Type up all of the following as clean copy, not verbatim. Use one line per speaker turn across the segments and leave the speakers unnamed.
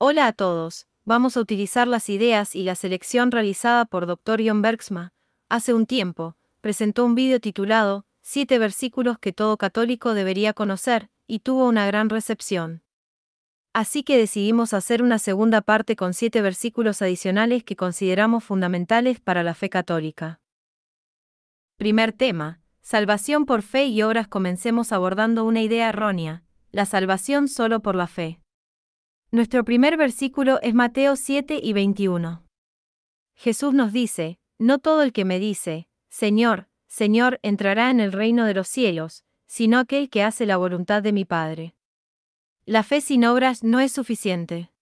Hola a todos, vamos a utilizar las ideas y la selección realizada por Dr. John Bergsma. Hace un tiempo, presentó un vídeo titulado 7 versículos que todo católico debería conocer, y tuvo una gran recepción. Así que decidimos hacer una segunda parte con 7 versículos adicionales que consideramos fundamentales para la fe católica. Primer tema: salvación por fe y obras. Comencemos abordando una idea errónea: la salvación solo por la fe. Nuestro primer versículo es Mateo 7 y 21. Jesús nos dice: no todo el que me dice, Señor, Señor, entrará en el reino de los cielos, sino aquel que hace la voluntad de mi Padre. La fe sin obras no es suficiente.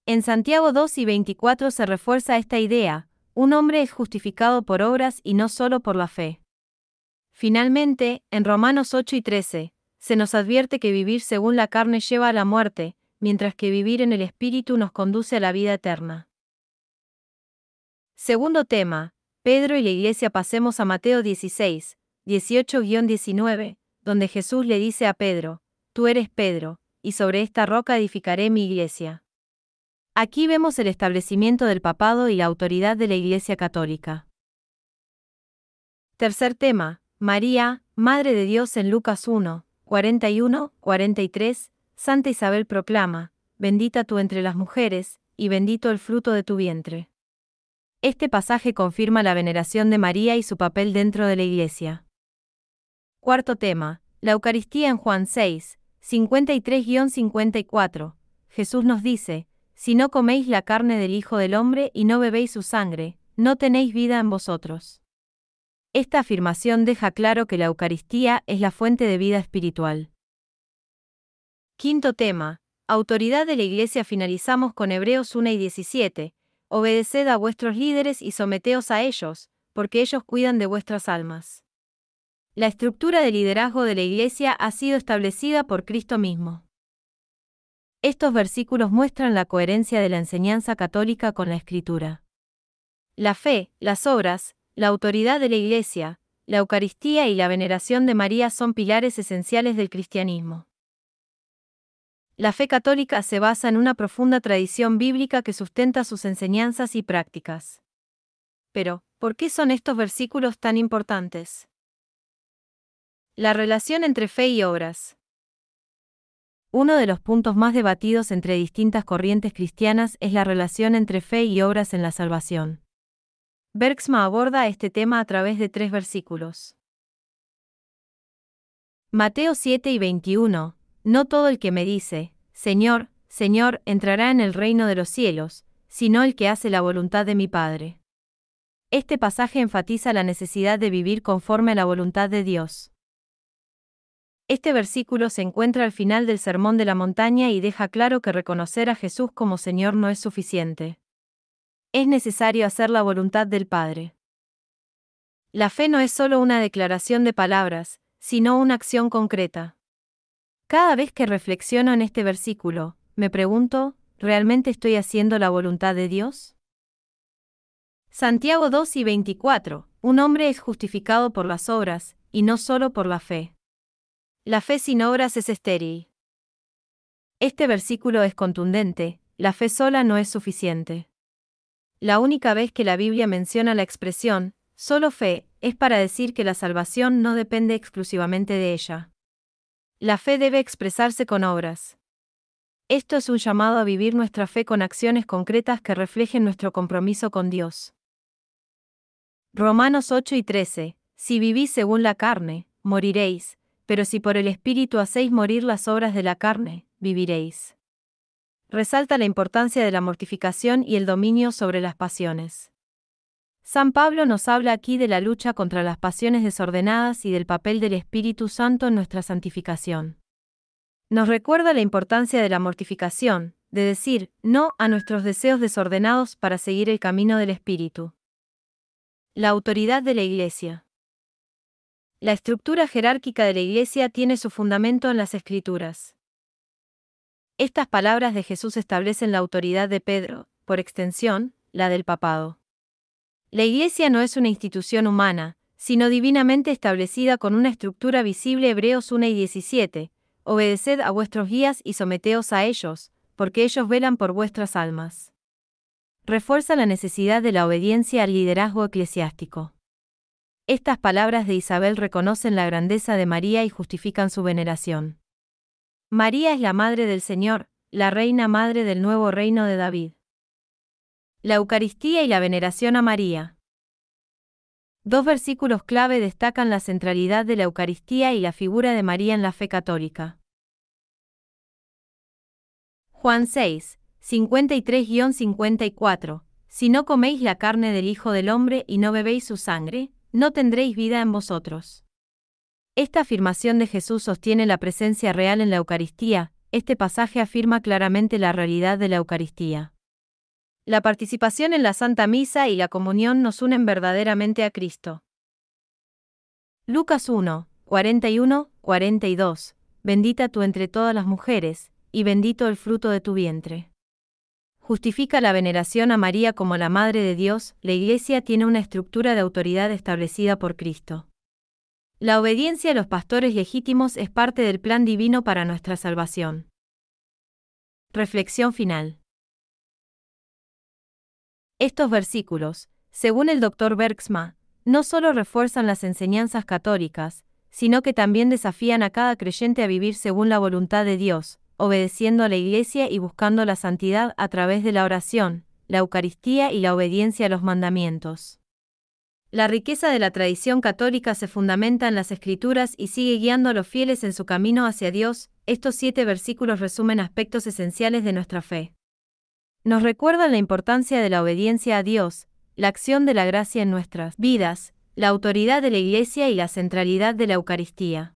En Santiago 2 y 24 se refuerza esta idea: un hombre es justificado por obras y no solo por la fe. Finalmente, en Romanos 8 y 13, se nos advierte que vivir según la carne lleva a la muerte, mientras que vivir en el Espíritu nos conduce a la vida eterna. Segundo tema: Pedro y la Iglesia. Pasemos a Mateo 16, 18-19, donde Jesús le dice a Pedro: tú eres Pedro, y sobre esta roca edificaré mi Iglesia. Aquí vemos el establecimiento del papado y la autoridad de la Iglesia católica. Tercer tema: María, Madre de Dios. En Lucas 1, 41-43, Santa Isabel proclama: bendita tú entre las mujeres, y bendito el fruto de tu vientre. Este pasaje confirma la veneración de María y su papel dentro de la Iglesia. Cuarto tema: la Eucaristía. En Juan 6, 53-54, Jesús nos dice: si no coméis la carne del Hijo del Hombre y no bebéis su sangre, no tenéis vida en vosotros. Esta afirmación deja claro que la Eucaristía es la fuente de vida espiritual. Quinto tema: autoridad de la Iglesia. Finalizamos con Hebreos 1 y 17. Obedeced a vuestros líderes y someteos a ellos, porque ellos cuidan de vuestras almas. La estructura de liderazgo de la Iglesia ha sido establecida por Cristo mismo. Estos versículos muestran la coherencia de la enseñanza católica con la Escritura. La fe, las obras, la autoridad de la Iglesia, la Eucaristía y la veneración de María son pilares esenciales del cristianismo. La fe católica se basa en una profunda tradición bíblica que sustenta sus enseñanzas y prácticas. Pero, ¿por qué son estos versículos tan importantes? La relación entre fe y obras. Uno de los puntos más debatidos entre distintas corrientes cristianas es la relación entre fe y obras en la salvación. Bergsma aborda este tema a través de 3 versículos. Mateo 7 y 21. No todo el que me dice, Señor, Señor, entrará en el reino de los cielos, sino el que hace la voluntad de mi Padre. Este pasaje enfatiza la necesidad de vivir conforme a la voluntad de Dios. Este versículo se encuentra al final del Sermón de la Montaña y deja claro que reconocer a Jesús como Señor no es suficiente. Es necesario hacer la voluntad del Padre. La fe no es solo una declaración de palabras, sino una acción concreta. Cada vez que reflexiono en este versículo, me pregunto: ¿realmente estoy haciendo la voluntad de Dios? Santiago 2 y 24. Un hombre es justificado por las obras, y no solo por la fe. La fe sin obras es estéril. Este versículo es contundente: la fe sola no es suficiente. La única vez que la Biblia menciona la expresión solo fe es para decir que la salvación no depende exclusivamente de ella. La fe debe expresarse con obras. Esto es un llamado a vivir nuestra fe con acciones concretas que reflejen nuestro compromiso con Dios. Romanos 8 y 13. Si vivís según la carne, moriréis, pero si por el Espíritu hacéis morir las obras de la carne, viviréis. Resalta la importancia de la mortificación y el dominio sobre las pasiones. San Pablo nos habla aquí de la lucha contra las pasiones desordenadas y del papel del Espíritu Santo en nuestra santificación. Nos recuerda la importancia de la mortificación, de decir no a nuestros deseos desordenados para seguir el camino del Espíritu. La autoridad de la Iglesia. La estructura jerárquica de la Iglesia tiene su fundamento en las Escrituras. Estas palabras de Jesús establecen la autoridad de Pedro, por extensión, la del papado. La Iglesia no es una institución humana, sino divinamente establecida con una estructura visible. Hebreos 1 y 17. Obedeced a vuestros guías y someteos a ellos, porque ellos velan por vuestras almas. Refuerza la necesidad de la obediencia al liderazgo eclesiástico. Estas palabras de Isabel reconocen la grandeza de María y justifican su veneración. María es la Madre del Señor, la Reina Madre del nuevo reino de David. La Eucaristía y la veneración a María. Dos versículos clave destacan la centralidad de la Eucaristía y la figura de María en la fe católica. Juan 6, 53-54. Si no coméis la carne del Hijo del Hombre y no bebéis su sangre, no tendréis vida en vosotros. Esta afirmación de Jesús sostiene la presencia real en la Eucaristía. Este pasaje afirma claramente la realidad de la Eucaristía. La participación en la Santa Misa y la comunión nos unen verdaderamente a Cristo. Lucas 1, 41-42. Bendita tú entre todas las mujeres, y bendito el fruto de tu vientre. Justifica la veneración a María como la Madre de Dios. La Iglesia tiene una estructura de autoridad establecida por Cristo. La obediencia a los pastores legítimos es parte del plan divino para nuestra salvación. Reflexión final. Estos versículos, según el Dr. Bergsma, no solo refuerzan las enseñanzas católicas, sino que también desafían a cada creyente a vivir según la voluntad de Dios, obedeciendo a la Iglesia y buscando la santidad a través de la oración, la Eucaristía y la obediencia a los mandamientos. La riqueza de la tradición católica se fundamenta en las Escrituras y sigue guiando a los fieles en su camino hacia Dios. Estos 7 versículos resumen aspectos esenciales de nuestra fe. Nos recuerdan la importancia de la obediencia a Dios, la acción de la gracia en nuestras vidas, la autoridad de la Iglesia y la centralidad de la Eucaristía.